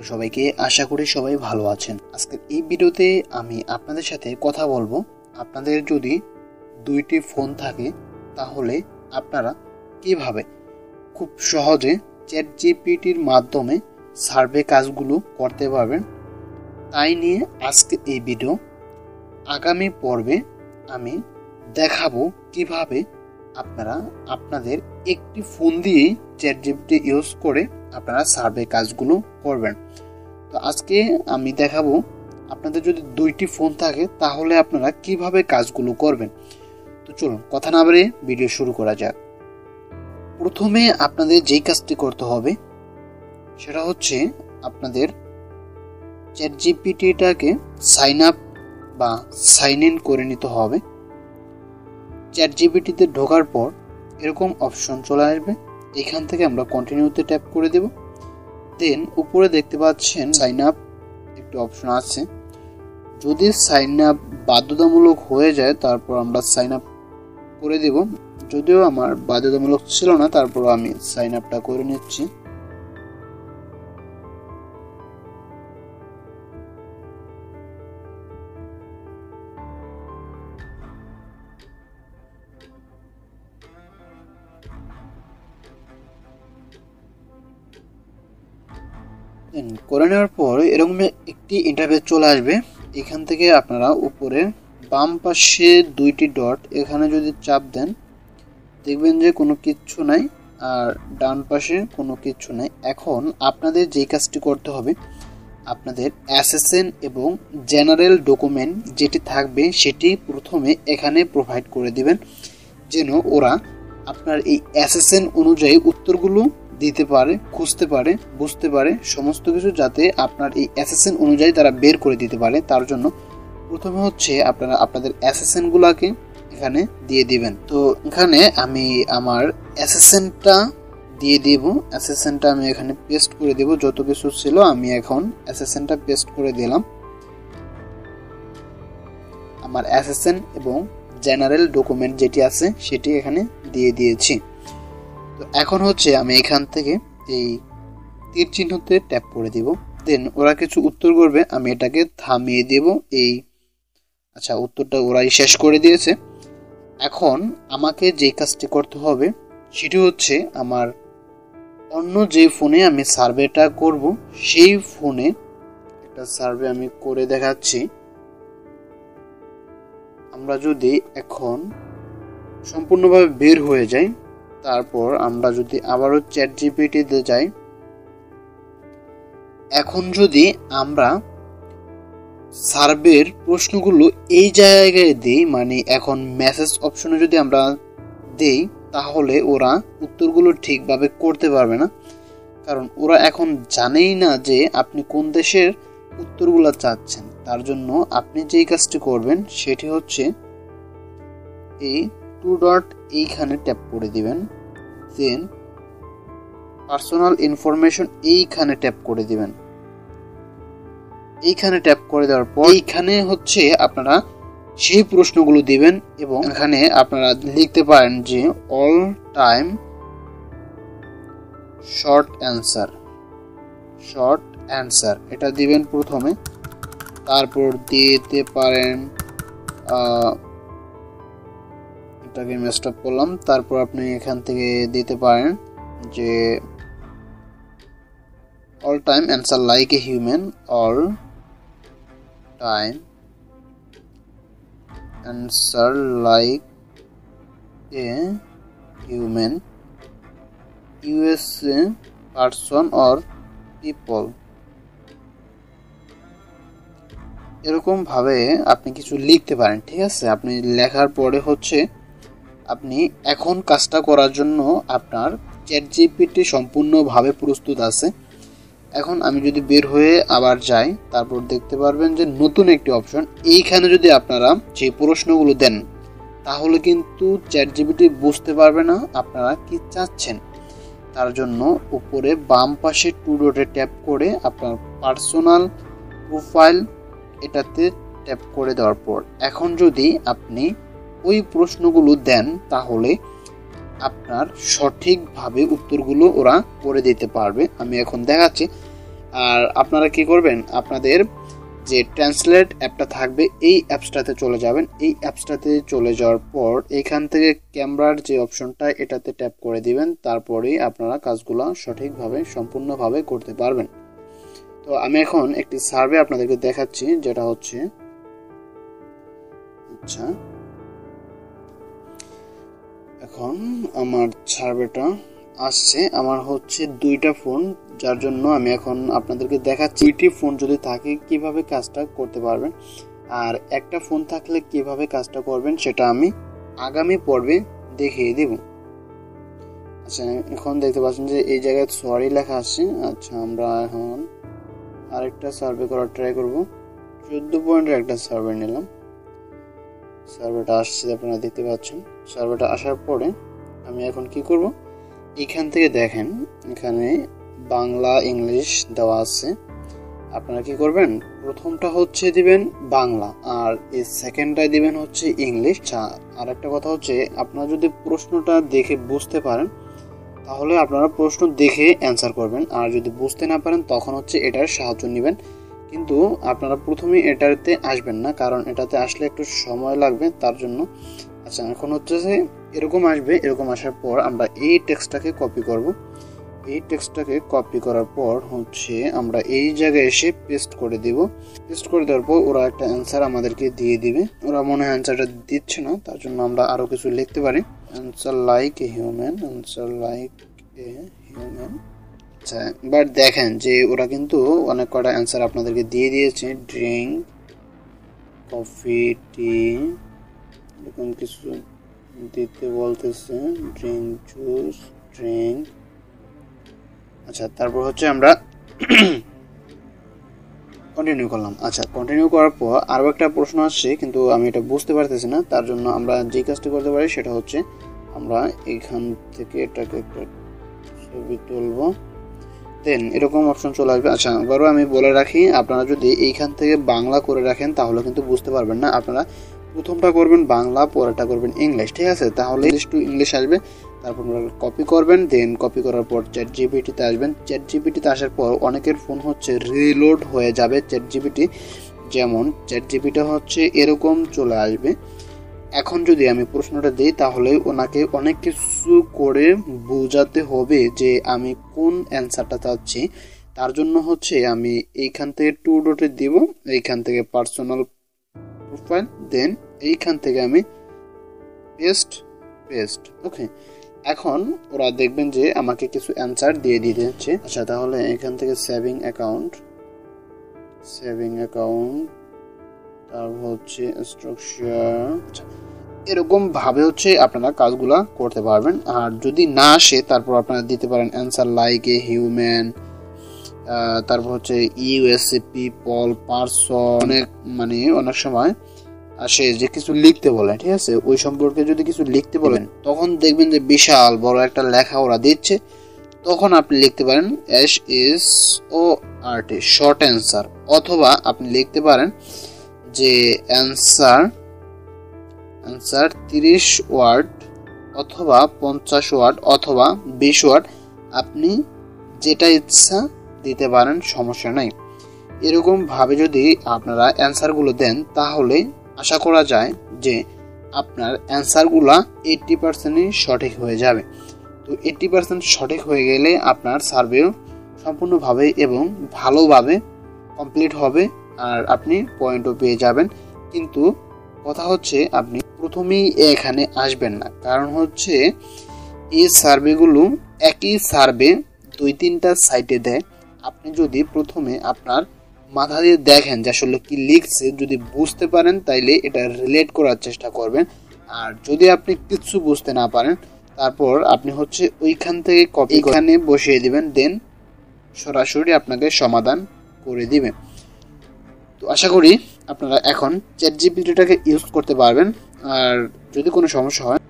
সবাইকে, আশা করি সবাই ভালো আছেন। আজকের এই ভিডিওতে আমি আপনাদের সাথে কথা বলবো, আপনাদের যদি দুইটি ফোন থাকে তাহলে আপনারা কিভাবে খুব সহজে চ্যাটজিপিটির মাধ্যমে সার্ভে কাজগুলো করতে পারবেন, তাই নিয়ে আজকে এই ভিডিও। আগামী পর্বে আমি দেখাবো কিভাবে আপনারা আপনাদের একটি ফোন দিয়েই চ্যাটজিপিটি ইউজ করে আপনারা সার্ভে কাজগুলো করবেন। তো আজকে আমি দেখাবো আপনাদের যদি দুইটি ফোন থাকে তাহলে আপনারা কিভাবে কাজগুলো করবেন। তো চলুন কথা না বাড়িয়ে ভিডিও শুরু করা যাক। প্রথমে আপনাদের যেই কাজটি করতে হবে সেটা হচ্ছে আপনাদের চ্যাটজিপিটিটাকে সাইন আপ বা সাইন ইন করে নিতে হবে। চ্যাটজিপিটিতে ঢোকার পর এরকম অপশন চলে আসবে, এখান থেকে আমরা কন্টিনিউতে ট্যাপ করে দেব। দেন উপরে দেখতে পাচ্ছেন সাইন আপ একটি অপশন আছে, যদি সাইন আপ বাধ্যতামূলক হয়ে যায় তারপর আমরা সাইন আপ করে দেব। যদিও আমার বাধ্যতামূলক ছিল না, তারপর আমি সাইন আপটা করে নিচ্ছি। করে নেওয়ার পর এরকম একটি ইন্টারফেস চলে আসবে। এখান থেকে আপনারা উপরে বাম পাশে দুইটি ডট, এখানে যদি চাপ দেন দেখবেন যে কোনো কিচ্ছু নাই, আর ডান পাশে কোনো কিচ্ছু নাই। এখন আপনাদের যেই কাজটি করতে হবে, আপনাদের এসএসএন এবং জেনারেল ডকুমেন্ট যেটি থাকবে সেটি প্রথমে এখানে প্রোভাইড করে দিবেন, যেন ওরা আপনার এই এসএসএন অনুযায়ী উত্তরগুলো দিতে পারে, খুঁজতে পারে, বুঝতে পারে সমস্ত কিছু, যাতে আপনার এই এসএসএন অনুযায়ী তারা বের করে দিতে পারে। তার জন্য প্রথমে হচ্ছে আপনারা আপনাদের এসএসএন গুলাকে এখানে দিয়ে দিবেন। তো এখানে আমি আমার এসএসএনটা দিয়ে দিব, এসএসএনটা আমি এখানে পেস্ট করে দেব। যত কিছু ছিল আমি এখন এসএসএনটা পেস্ট করে দিলাম। আমার এসএসএন এবং জেনারেল ডকুমেন্ট যেটি আছে সেটি এখানে দিয়ে দিয়েছি। তো এখন হচ্ছে আমি এখান থেকে এই তীর চিহ্নতে ট্যাপ করে দিব। দেন ওরা কিছু উত্তর করবে, আমি এটাকে থামিয়ে দেব। আচ্ছা, উত্তরটা ওরাই শেষ করে দিয়েছে। এখন আমাকে যে কাজটি করতে হবে সেটি হচ্ছে আমার অন্য যে ফোনে আমি সার্ভেটা করব সেই ফোনে একটা সার্ভে আমি করে দেখাচ্ছি। আমরা যদি এখন সম্পূর্ণভাবে বের হয়ে যাই, তারপর আমরা যদি আবারও চ্যাটজিপিটিতে যাই, এখন যদি আমরা সার্ভের প্রশ্নগুলো এই জায়গায় দিই, মানে এখন মেসেজ অপশনে যদি আমরা দেই, তাহলে ওরা উত্তরগুলো ঠিকভাবে করতে পারবে না, কারণ ওরা এখন জানেই না যে আপনি কোন দেশের উত্তরগুলো চাচ্ছেন। তার জন্য আপনি যেই কাজটি করবেন সেটি হচ্ছে এই টু ডট এইখানে ট্যাপ করে দিবেন। দেন পার্সোনাল ইনফরমেশন এইখানে ট্যাপ করে দিবেন। এইখানে ট্যাপ করে দেওয়ার পর এইখানে হচ্ছে আপনারা সেই প্রশ্নগুলো দিবেন এবং এখানে আপনারা লিখতে পারেন যে অল টাইম শর্ট অ্যান্সার এটা দিবেন প্রথমে। তারপর দিতে পারেন, এটাকে মেসড করলাম। তারপর আপনি এখান থেকে দিতে পারেন যে all time answer like a human, all time answer like a human, USA person or people. এরকম ভাবে আপনি কিছু লিখতে পারেন, ঠিক আছে। আপনি লেখার পরে হচ্ছে আপনি এখন কাজটা করার জন্য আপনার চ্যাটজিপিটি সম্পূর্ণভাবে প্রস্তুত আছে। এখন আমি যদি বের হয়ে আবার যাই, তারপর দেখতে পারবেন যে নতুন একটি অপশন, এইখানে যদি আপনারা যে প্রশ্নগুলো দেন তাহলে কিন্তু চ্যাটজিপিটি বুঝতে পারবে না আপনারা কি চাচ্ছেন। তার জন্য উপরে বাম পাশে টু ডটে ট্যাপ করে আপনার পার্সোনাল প্রোফাইল এটাতে ট্যাপ করে দেওয়ার পর এখন যদি আপনি ওই প্রশ্নগুলো দেন তাহলে আপনার সঠিকভাবে উত্তরগুলো ওরা করে দিতে পারবে। আমি এখন দেখাচ্ছি। আর আপনারা কি করবেন, আপনাদের যে ট্রান্সলেট অ্যাপটা থাকবে এই অ্যাপসটাতে চলে যাবেন। এই অ্যাপসটাতে চলে যাওয়ার পর এখান থেকে ক্যামেরার যে অপশনটা এটাতে ট্যাপ করে দিবেন, তারপরেই আপনারা কাজগুলো সঠিকভাবে সম্পূর্ণভাবে করতে পারবেন। তো আমি এখন একটি সার্ভে আপনাদেরকে দেখাচ্ছি, যেটা হচ্ছে আচ্ছা এখন আমার সার্ভেটা আসছে। আমার হচ্ছে 2টা ফোন, যার জন্য আমি এখন আপনাদেরকে দেখাচ্ছি 2টি ফোন যদি থাকে কিভাবে কাজটা করতে পারবেন, আর একটা ফোন থাকলে কিভাবে কাজটা করবেন সেটা আমি আগামী পর্বে দেখিয়ে দেব। আচ্ছা এখন দেখতে পাচ্ছেন যে এই জায়গায় সরি লেখা আসছে। আচ্ছা আমরা এখন আরেকটা সার্ভে করার ট্রাই করব। 14 পয়েন্টের একটা সার্ভে নিলাম, সার্ভেটা আসছে আপনারা দেখতে পাচ্ছেন। সার্ভেটা আসার পরে আমি এখন কি করব, এখান থেকে দেখেন এখানে বাংলা ইংলিশ দেওয়া আছে। আপনারা কি করবেন, প্রথমটা হচ্ছে দিবেন বাংলা আর এই সেকেন্ডটাই দিবেন হচ্ছে ইংলিশ। আর একটা কথা হচ্ছে, আপনারা যদি প্রশ্নটা দেখে বুঝতে পারেন তাহলে আপনারা প্রশ্ন দেখে অ্যান্সার করবেন, আর যদি বুঝতে না পারেন তখন হচ্ছে এটার সাহায্য নেবেন। কিন্তু আপনারা প্রথমে এটাতে আসবেন না, কারণ এটাতে আসলে একটু সময় লাগবে তার জন্য। আচ্ছা এখন হচ্ছে যে এরকম আসবে, এরকম আসার পর আমরা এই টেক্সটটাকে কপি করব। এই টেক্সটটাকে কপি করার পর হচ্ছে আমরা এই জায়গায় এসে পেস্ট করে দিব। পেস্ট করে দেওয়ার পর ওরা একটা অ্যান্সার আমাদেরকে দিয়ে দিবে। ওরা মনে হয় অ্যান্সারটা দিচ্ছে না, তার জন্য আমরা আরও কিছু লিখতে পারি। Answer like a human, answer like a human. আচ্ছা এবার দেখেন যে ওরা কিন্তু অনেক কটা অ্যান্সার আপনাদেরকে দিয়ে দিয়েছে। ড্রিঙ্ক, কফি, টি, এরকম কিছু দিতে বলতেছে। Drink, juice, drink. আচ্ছা তারপর হচ্ছে আমরা কন্টিনিউ করলাম। আচ্ছা কন্টিনিউ করার পর আরও একটা প্রশ্ন আসছে, কিন্তু আমি এটা বুঝতে পারতেছি না, তার জন্য আমরা যে কাজটি করতে পারি সেটা হচ্ছে আমরা এখান থেকে এটাকে একটা ছবি তুলব, দেন এরকম অপশন চলে আসবে। আচ্ছা এবারও আমি বলে রাখি, আপনারা যদি এইখান থেকে বাংলা করে রাখেন তাহলে কিন্তু বুঝতে পারবেন না। আপনারা প্রথমটা করবেন বাংলা, পরেরটা করবেন ইংলিশ, ঠিক আছে? তাহলে ইংলিশ টু ইংলিশ আসবে। তারপর কপি করবেন, দেন কপি করার পর চ্যাট জিপিটিতে আসবেন। চ্যাট জিপিটিতে আসার পর অনেকের ফোন হচ্ছে রিলোড হয়ে যাবে চ্যাট জিপিটি, যেমন চ্যাট জিপিটি হচ্ছে এরকম চলে আসবে। এখন যদি আমি প্রশ্নটা দিই তাহলে ওনাকে অনেক কিছু করে বোঝাতে হবে যে আমি কোন অ্যান্সারটা চাচ্ছি। তার জন্য হচ্ছে আমি এইখান থেকে 2 ডটে দিব, এইখান থেকে পার্সোনাল প্রোফাইল, দেন এইখান থেকে আমি পেস্ট। ওকে, এখন ওরা দেখবেন যে আমাকে কিছু অ্যান্সার দিয়ে দিচ্ছে। আচ্ছা তাহলে এখান থেকে সেভিং অ্যাকাউন্ট, তারপর হচ্ছে স্ট্রাকচার। এরকম ভাবে হচ্ছে আপনারা কাজগুলা করতে পারবেন। আর যদি না আসে তারপর আপনারা দিতে পারেন অ্যান্সার লাইক এ হিউম্যান, তারপর হচ্ছে ইউএসএ পিপল, পারসন। অনেক সময় আসে যে কিছু লিখতে বলে, ঠিক আছে? ওই সম্পর্কে যদি কিছু লিখতে বলেন তখন দেখবেন যে বিশাল বড় একটা লেখা ওরা দিচ্ছে, তখন আপনি লিখতে পারেন SHORT শর্ট অ্যান্সার, অথবা আপনি লিখতে পারেন যে অ্যান্সার 30 ওয়ার্ড অথবা 50 ওয়ার্ড অথবা 20 ওয়ার্ড, আপনি যেটা ইচ্ছা দিতে পারেন, সমস্যা নাই। এরকম ভাবে যদি আপনারা অ্যান্সারগুলো দেন তাহলে আশা করা যায় যে আপনার অ্যান্সারগুলা 80% সঠিক হয়ে যাবে। তো 80% সঠিক হয়ে গেলে আপনার সার্ভেও সম্পূর্ণভাবে এবং ভালোভাবে কমপ্লিট হবে, আর আপনি পয়েন্টও পেয়ে যাবেন। কিন্তু কথা হচ্ছে আপনি প্রথমেই এখানে আসবেন না, কারণ হচ্ছে এই সার্ভেগুলো একই সার্ভে 2-3টা সাইটে দেয়। আপনি যদি প্রথমে আপনার মাথা দিয়ে দেখেন যে আসলে কি লিখছে, যদি বুঝতে পারেন তাইলে এটা রিলেট করার চেষ্টা করবেন। আর যদি আপনি কিছু বুঝতে না পারেন তারপর আপনি হচ্ছে ওইখান থেকে কপি এখানে বসিয়ে দিবেন, দেন সরাসরি আপনাকে সমাধান করে দিবে। তো আশা করি আপনারা এখন চ্যাট জিপিটিটাকে ইউজ করতে পারবেন। আর যদি কোনো সমস্যা হয়